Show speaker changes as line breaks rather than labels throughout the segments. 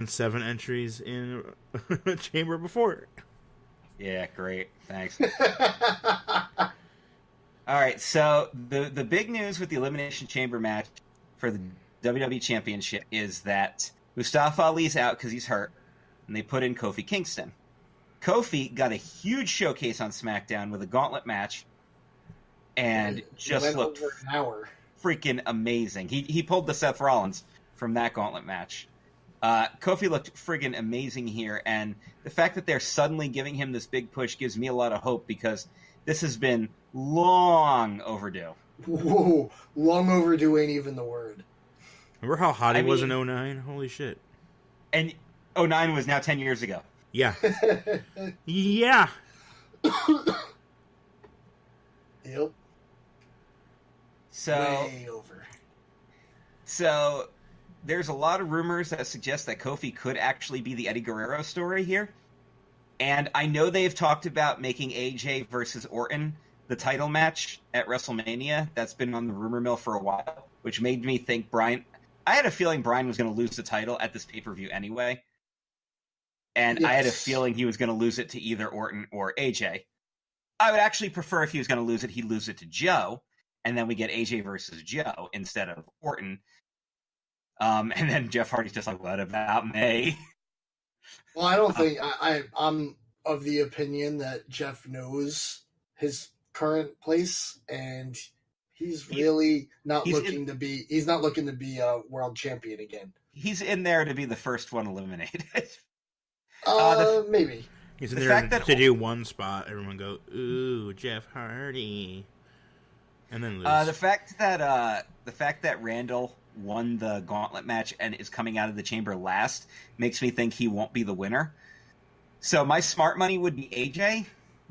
7 entries in a chamber before.
Yeah, great. Thanks. All right, so the big news with the Elimination Chamber match for the WWE Championship is that Mustafa Ali's out because he's hurt, and they put in Kofi Kingston. Kofi got a huge showcase on SmackDown with a gauntlet match, and just looked
over an hour.
Freaking amazing. He pulled the Seth Rollins from that gauntlet match. Kofi looked friggin' amazing here, and the fact that they're suddenly giving him this big push gives me a lot of hope because this has been long overdue.
Whoa, long overdue ain't even the word.
Remember how hot he was in 09? Holy shit.
And 09 was now 10 years ago.
Yeah. Yeah.
Yep.
So,
way over.
So, there's a lot of rumors that suggest that Kofi could actually be the Eddie Guerrero story here. And I know they've talked about making AJ versus Orton the title match at WrestleMania. That's been on the rumor mill for a while, which made me think Bryan... I had a feeling Bryan was going to lose the title at this pay-per-view anyway. And yes. I had a feeling he was going to lose it to either Orton or AJ. I would actually prefer if he was going to lose it, he'd lose it to Joe, and then we get AJ versus Joe instead of Orton. And then Jeff Hardy's just like, what about me?
Well, I don't think... I'm of the opinion that Jeff knows his current place, and he's really not looking to be... He's not looking to be a world champion again.
He's in there to be the first one eliminated.
Maybe.
He's in there to do one spot. Everyone go, ooh, Jeff Hardy. And then lose.
The fact that Randall won the gauntlet match and is coming out of the chamber last makes me think he won't be the winner. So my smart money would be AJ,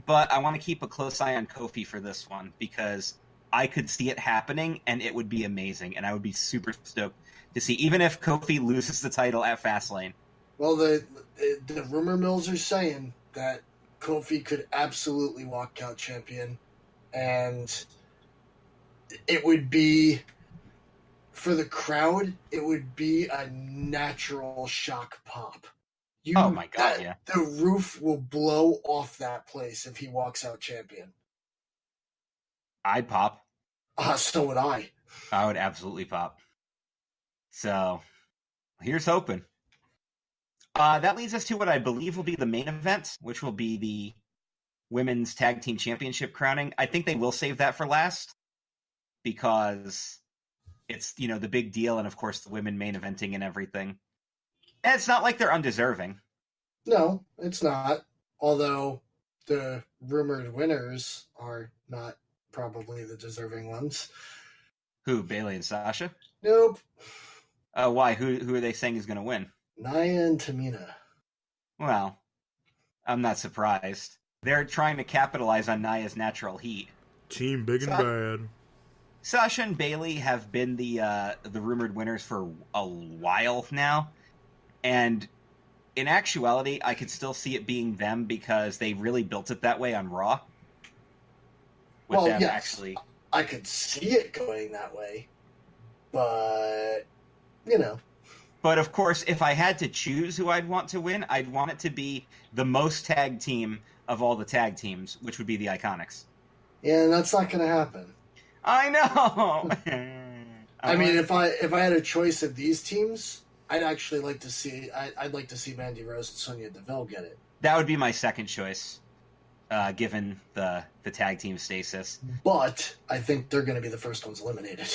but I want to keep a close eye on Kofi for this one because I could see it happening and it would be amazing and I would be super stoked to see, even if Kofi loses the title at Fastlane.
Well, the rumor mills are saying that Kofi could absolutely walk out champion, and it would be, for the crowd, it would be a natural shock pop.
Oh my God, yeah.
The roof will blow off that place if he walks out champion.
I'd pop.
So would I.
I would absolutely pop. So, here's hoping. That leads us to what I believe will be the main event, which will be the Women's Tag Team Championship crowning. I think they will save that for last because it's, the big deal and, of course, the women main eventing and everything. And it's not like they're undeserving.
No, it's not. Although the rumored winners are not probably the deserving ones.
Who, Bayley and Sasha?
Nope.
Why? Who are they saying is going to win?
Nia and Tamina.
Well, I'm not surprised. They're trying to capitalize on Nia's natural heat.
Team big and bad.
Sasha and Bayley have been the rumored winners for a while now, and in actuality, I could still see it being them because they really built it that way on Raw.
Well, yes, I could see it going that way, but
But of course, if I had to choose who I'd want to win, I'd want it to be the most tag team of all the tag teams, which would be the Iconics.
Yeah, that's not going to happen.
I know.
I mean, if I had a choice of these teams, I'd actually like to see. I'd like to see Mandy Rose and Sonya Deville get it.
That would be my second choice, given the tag team stasis.
But I think they're going to be the first ones eliminated.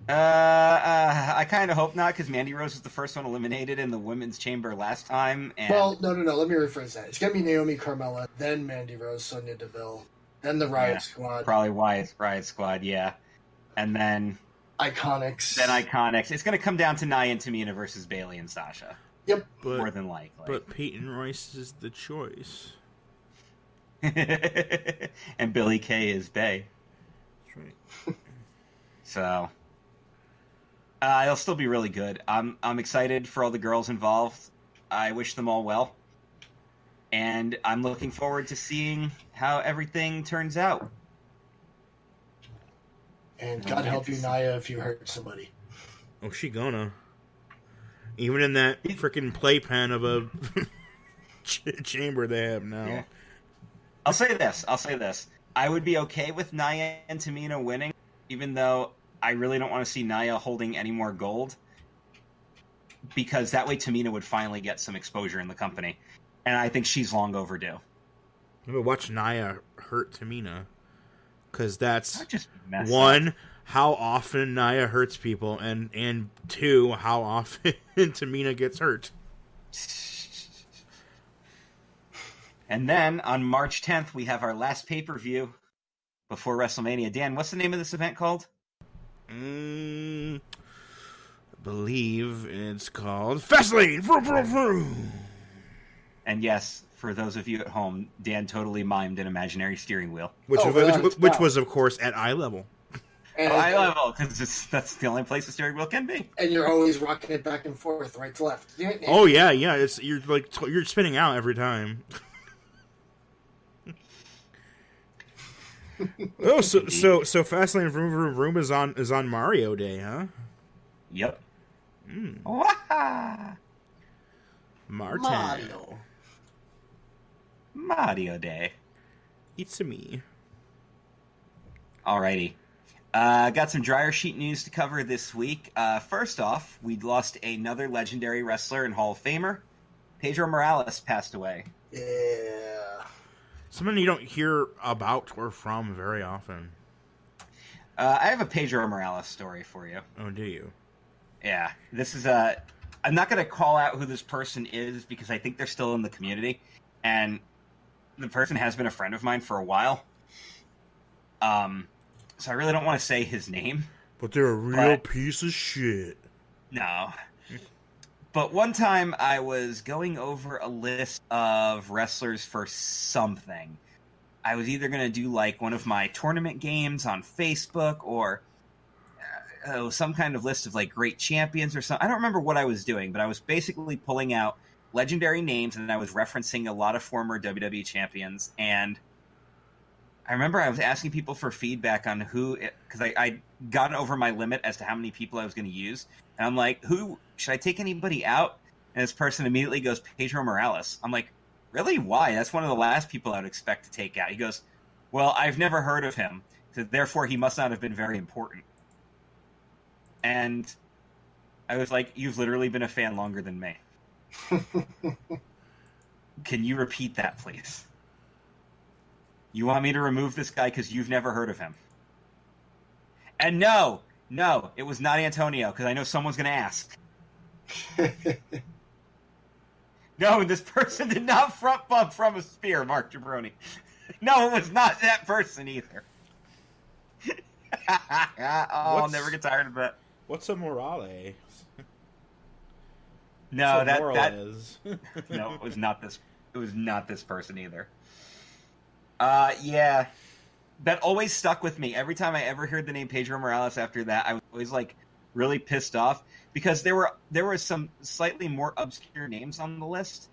I kind of hope not, because Mandy Rose was the first one eliminated in the women's chamber last time. And...
Well, no. Let me rephrase that. It's going to be Naomi, Carmella, then Mandy Rose, Sonya Deville, then the Riot Squad.
Probably Riot Squad, yeah. And then...
Iconics.
It's going to come down to Nia and Tamina versus Bayley and Sasha.
Yep.
More than likely.
But Peyton Royce is the choice.
And Billie Kay is Bay.
That's right.
So... it'll still be really good. I'm excited for all the girls involved. I wish them all well. And I'm looking forward to seeing how everything turns out.
And God help you, Nia, if you hurt somebody.
Oh, she gonna. Even in that freaking playpen of a chamber they have now.
Yeah. I'll say this. I would be okay with Nia and Tamina winning, even though I really don't want to see Nia holding any more gold, because that way Tamina would finally get some exposure in the company, and I think she's long overdue.
But watch Nia hurt Tamina, because that's
just
one, how often Nia hurts people, and two, how often Tamina gets hurt.
And then on March 10th, we have our last pay-per-view before WrestleMania. Dan, what's the name of this event called?
I believe it's called Fastlane.
And yes, for those of you at home, Dan totally mimed an imaginary steering wheel.
Which was, of course, at eye level.
Eye level, because that's the only place the steering wheel can be.
And you're always rocking it back and forth, right to left.
Oh yeah. You're spinning out every time. Oh, so Fastlane Vroom Vroom Vroom is on Mario Day, huh?
Yep. Mario Day.
It's me.
Alrighty. Got some dryer sheet news to cover this week. First off, we lost another legendary wrestler and Hall of Famer. Pedro Morales passed away.
Yeah.
Someone you don't hear about or from very often.
I have a Pedro Morales story for you.
Oh, do you?
Yeah. This is I'm not going to call out who this person is because I think they're still in the community. And the person has been a friend of mine for a while. So I really don't want to say his name.
But they're a real piece of shit.
No. But one time I was going over a list of wrestlers for something. I was either going to do like one of my tournament games on Facebook or some kind of list of like great champions or something. I don't remember what I was doing, but I was basically pulling out legendary names and I was referencing a lot of former WWE champions. And I remember I was asking people for feedback on who, because I'd gotten over my limit as to how many people I was going to use. And I'm like, should I take anybody out? And this person immediately goes, Pedro Morales. I'm like, really? Why? That's one of the last people I would expect to take out. He goes, well, I've never heard of him, so therefore he must not have been very important. And I was like, you've literally been a fan longer than me. Can you repeat that, please? You want me to remove this guy because you've never heard of him? And no, it was not Antonio, because I know someone's going to ask. No, this person did not front bump from a spear, Mark Jabroni. No, it was not that person either. I'll never get tired of that.
What's a Morales?
No, that
Morales?
No, it was not this. It was not this person either. Yeah, that always stuck with me. Every time I ever heard the name Pedro Morales after that, I was always like really pissed off because there were some slightly more obscure names on the list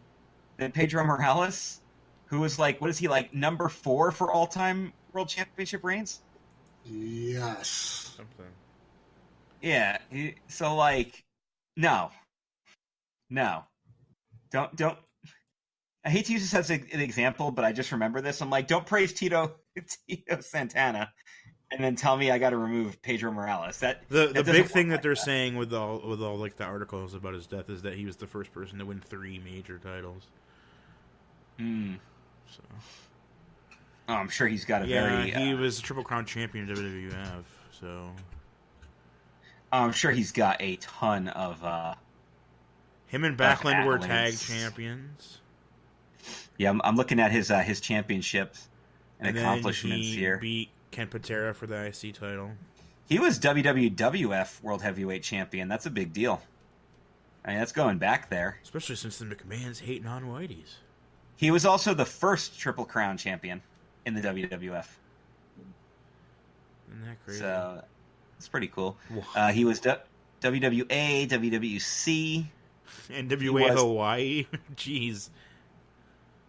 than Pedro Morales, who was like, what is he, like number 4 for all-time World Championship reigns?
Yes.
Something.
Yeah. So like, no, don't. I hate to use this as an example, but I just remember this. I'm like, don't praise Tito Santana, and then tell me I got to remove Pedro Morales.
The big thing that they're saying with all like the articles about his death is that he was the first person to win 3 major titles. So.
Oh, I'm sure he's got a very.
He was a Triple Crown champion in WWF. So.
I'm sure he's got a ton of.
Him and Backlund were tag champions.
Yeah, I'm looking at his championships and accomplishments here.
He beat Ken Patera for the IC title.
He was WWF World Heavyweight Champion. That's a big deal. I mean, that's going back there.
Especially since the McMahons hate non-whiteys.
He was also the first Triple Crown champion in the WWF.
Isn't that crazy?
So, it's pretty cool. He was WWA, WWC.
NWA Hawaii? Jeez.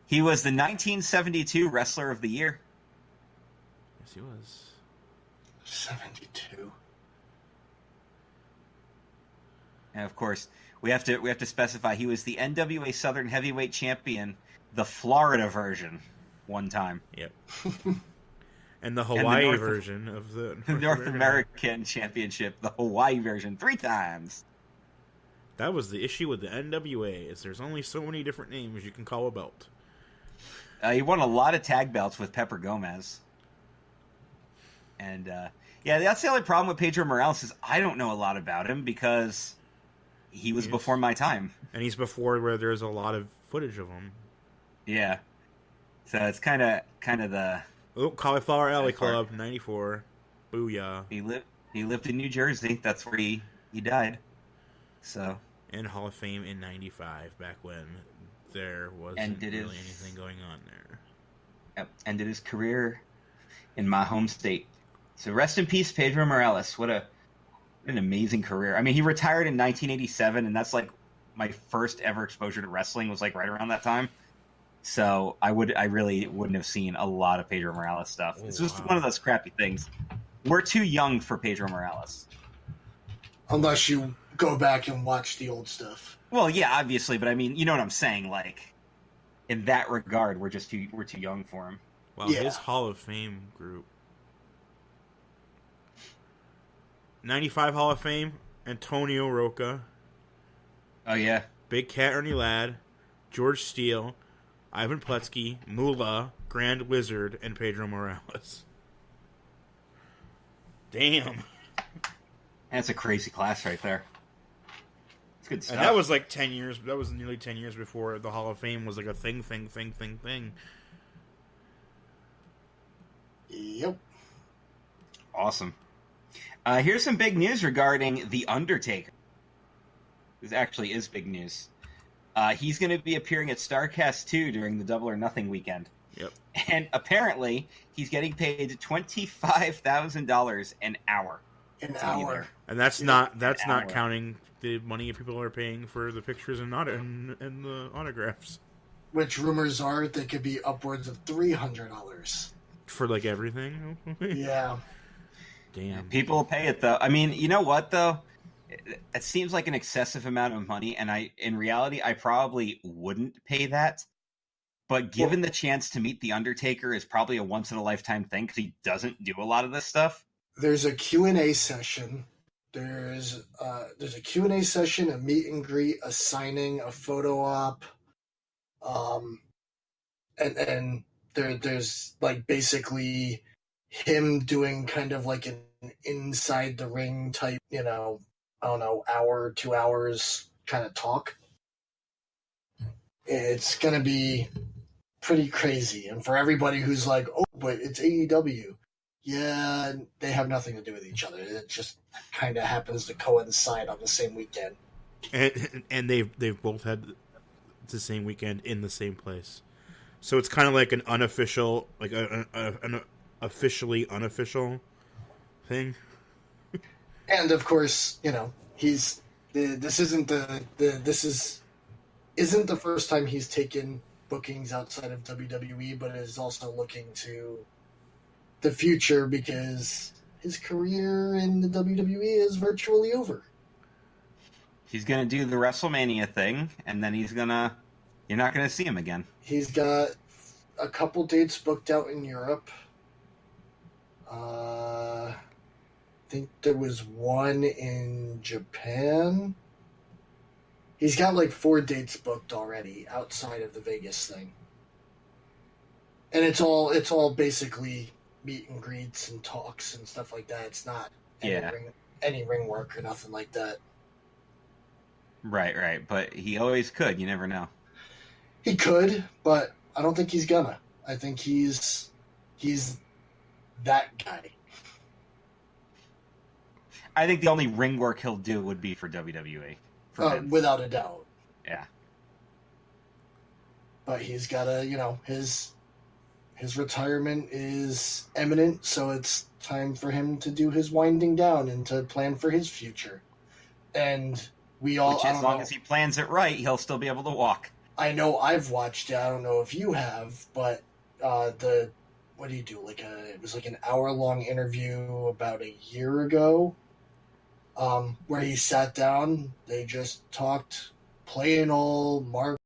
He was the 1972 Wrestler of the Year.
Yes, he was.
72.
And of course, we have to specify he was the NWA Southern Heavyweight Champion, the Florida version, one time.
Yep. And the Hawaii version of the
North American Championship, the Hawaii version, 3 times.
That was the issue with the NWA, is there's only so many different names you can call a belt.
He won a lot of tag belts with Pepper Gomez. And, yeah, that's the only problem with Pedro Morales is I don't know a lot about him because he was before my time.
And he's before where there's a lot of footage of him.
Yeah. So it's kind of the...
Oh, Cauliflower Alley Club, 94. Booyah.
He lived in New Jersey. That's where he died. So...
And Hall of Fame in 95, back when there wasn't really anything going on there.
Yep, ended his career in my home state. So rest in peace, Pedro Morales. What an amazing career. I mean, he retired in 1987, and that's like my first ever exposure to wrestling was like right around that time. So I really wouldn't have seen a lot of Pedro Morales stuff. It's just one of those crappy things. We're too young for Pedro Morales.
Unless you go back and watch the old stuff.
Well, yeah, obviously, but I mean, you know what I'm saying? Like, in that regard, we're too young for him.
Well, his Hall of Fame group. 95 Hall of Fame, Antonio Roca.
Oh, yeah.
Big Cat Ernie Ladd, George Steele, Ivan Pletsky, Moolah, Grand Wizard, and Pedro Morales. Damn.
That's a crazy class right there. It's good stuff.
And that was like 10 years, that was nearly 10 years before the Hall of Fame was like a thing.
Yep.
Awesome. Here's some big news regarding The Undertaker. This actually is big news. He's going to be appearing at Starrcast 2 during the Double or Nothing weekend.
Yep.
And apparently, he's getting paid $25,000 an hour.
An hour.
And that's not counting the money people are paying for the pictures and the autographs.
Which rumors are they could be upwards of $300.
For like everything?
Yeah.
Damn. People pay it though. I mean, you know what though? It seems like an excessive amount of money, and in reality, I probably wouldn't pay that. But given the chance to meet The Undertaker is probably a once-in-a-lifetime thing because he doesn't do a lot of this stuff.
There's a Q&A session. There's a Q&A session, a meet and greet, a signing, a photo op. And there's like basically him doing kind of like an inside the ring type, I don't know, hour, 2 hours kind of talk. It's going to be pretty crazy. And for everybody who's like, oh, but it's AEW. Yeah, they have nothing to do with each other. It just kind of happens to coincide on the same weekend.
And they've both had the same weekend in the same place. So it's kind of like an unofficial, like an officially unofficial thing.
And of course, this isn't the first time he's taken bookings outside of WWE, but is also looking to the future because his career in the WWE is virtually over.
He's going to do the WrestleMania thing, and then you're not going to see him again.
He's got a couple dates booked out in Europe. I think there was one in Japan. He's got like 4 dates booked already outside of the Vegas thing. And it's all basically meet and greets and talks and stuff like that. It's not any ring work or nothing like that.
Right. But he always could. You never know.
He could, but I don't think he's gonna. I think he's that guy.
I think the only ring work he'll do would be for WWE.
Without a doubt.
Yeah.
But he's got his retirement is imminent, so it's time for him to do his winding down and to plan for his future. And as long
as he plans it right, he'll still be able to walk.
I know I've watched it. I don't know if you have, but what do you do? It was like an hour-long interview about a year ago where he sat down. They just talked plain old Mark